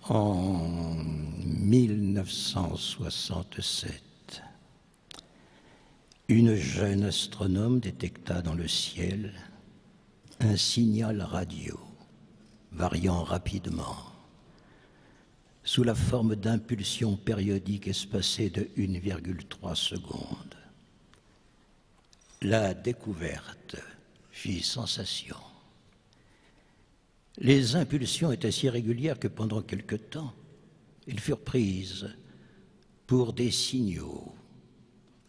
En 1967, une jeune astronome détecta dans le ciel un signal radio variant rapidement sous la forme d'impulsions périodiques espacées de 1,3 secondes. La découverte fit sensation. Les impulsions étaient si régulières que pendant quelque temps, elles furent prises pour des signaux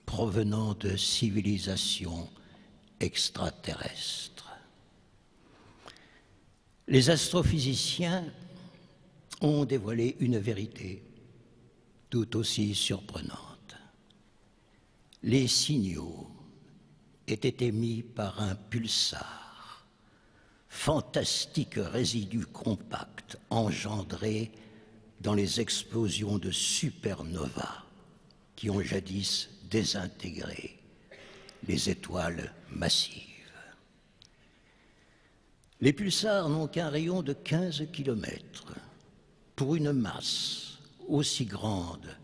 provenant de civilisations extraterrestres. Les astrophysiciens ont dévoilé une vérité tout aussi surprenante. Les signaux étaient émis par un pulsar, fantastique résidu compact engendré dans les explosions de supernovas qui ont jadis désintégré les étoiles massives. Les pulsars n'ont qu'un rayon de 15 km pour une masse aussi grande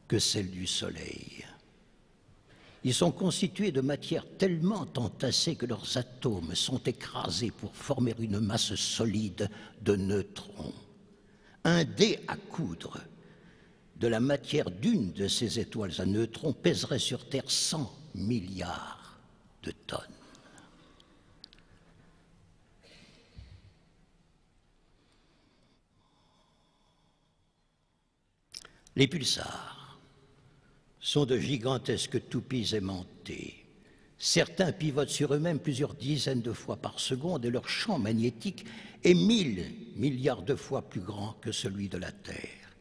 que celle du Soleil. Ils sont constitués de matière tellement entassée que leurs atomes sont écrasés pour former une masse solide de neutrons. Un dé à coudre de la matière d'une de ces étoiles à neutrons pèserait sur Terre 100 milliards de tonnes. Les pulsars sont de gigantesques toupies aimantées. Certains pivotent sur eux-mêmes plusieurs dizaines de fois par seconde et leur champ magnétique est 1000 milliards de fois plus grand que celui de la Terre.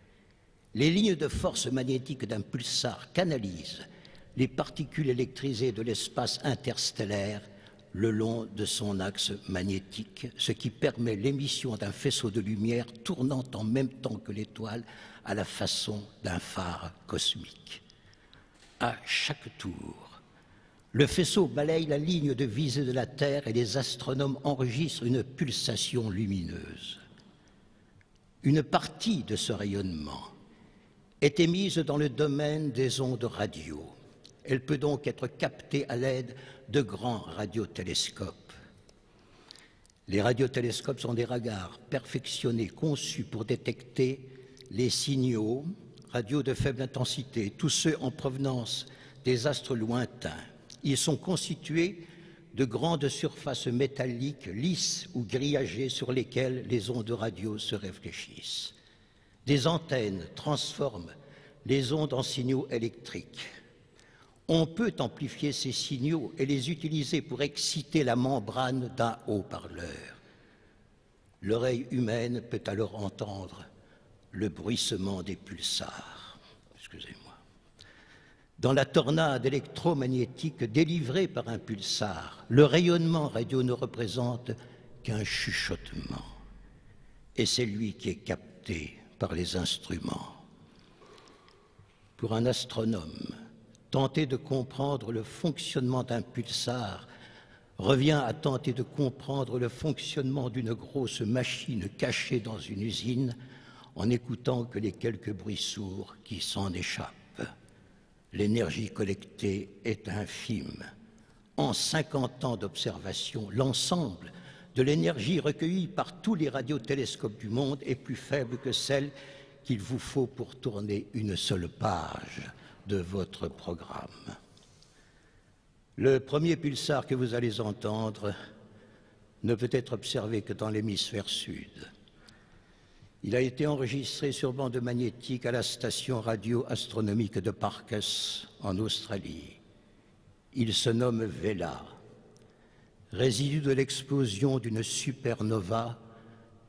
Les lignes de force magnétique d'un pulsar canalisent les particules électrisées de l'espace interstellaire le long de son axe magnétique, ce qui permet l'émission d'un faisceau de lumière tournant en même temps que l'étoile à la façon d'un phare cosmique. À chaque tour, le faisceau balaye la ligne de visée de la Terre et les astronomes enregistrent une pulsation lumineuse. Une partie de ce rayonnement est émise dans le domaine des ondes radio. Elle peut donc être captée à l'aide de grands radiotélescopes. Les radiotélescopes sont des radars perfectionnés, conçus pour détecter les signaux radio de faible intensité, tous ceux en provenance des astres lointains. Ils sont constitués de grandes surfaces métalliques lisses ou grillagées sur lesquelles les ondes radio se réfléchissent. Des antennes transforment les ondes en signaux électriques. On peut amplifier ces signaux et les utiliser pour exciter la membrane d'un haut-parleur. L'oreille humaine peut alors entendre le bruissement des pulsars. Excusez-moi. Dans la tornade électromagnétique délivrée par un pulsar, le rayonnement radio ne représente qu'un chuchotement. Et c'est lui qui est capté par les instruments. Pour un astronome, tenter de comprendre le fonctionnement d'un pulsar revient à tenter de comprendre le fonctionnement d'une grosse machine cachée dans une usine en n'écoutant que les quelques bruits sourds qui s'en échappent. L'énergie collectée est infime. En 50 ans d'observation, l'ensemble de l'énergie recueillie par tous les radiotélescopes du monde est plus faible que celle qu'il vous faut pour tourner une seule page de votre programme. Le premier pulsar que vous allez entendre ne peut être observé que dans l'hémisphère sud. Il a été enregistré sur bande magnétique à la station radio-astronomique de Parkes, en Australie. Il se nomme Vela, résidu de l'explosion d'une supernova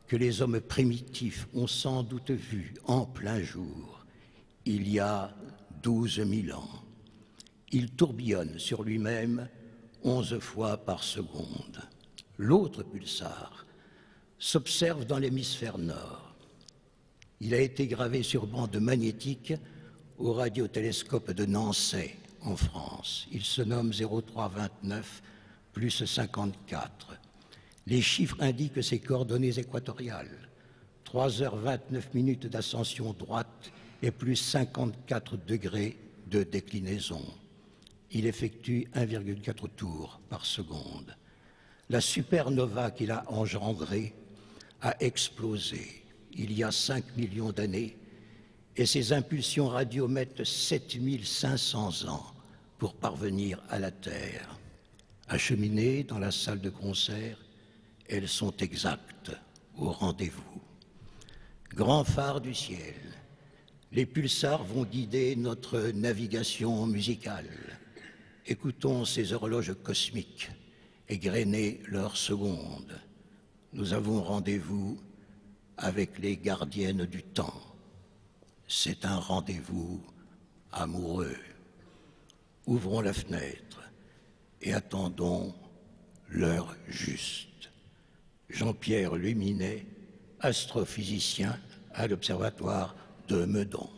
que les hommes primitifs ont sans doute vue en plein jour, il y a 12 000 ans. Il tourbillonne sur lui-même 11 fois par seconde. L'autre pulsar s'observe dans l'hémisphère nord. Il a été gravé sur bande magnétique au radiotélescope de Nancy, en France. Il se nomme 0329 + 54. Les chiffres indiquent ses coordonnées équatoriales. 3h29 d'ascension droite et plus 54 degrés de déclinaison. Il effectue 1,4 tours par seconde. La supernova qu'il a engendrée a explosé il y a 5 millions d'années et ses impulsions radio mettent 7500 ans pour parvenir à la Terre. Acheminées dans la salle de concert, elles sont exactes au rendez-vous. Grand phare du ciel, les pulsars vont guider notre navigation musicale. Écoutons ces horloges cosmiques égrener leurs secondes. Nous avons rendez-vous avec les gardiennes du temps. C'est un rendez-vous amoureux. Ouvrons la fenêtre et attendons l'heure juste. Jean-Pierre Luminet, astrophysicien à l'Observatoire de Meudon.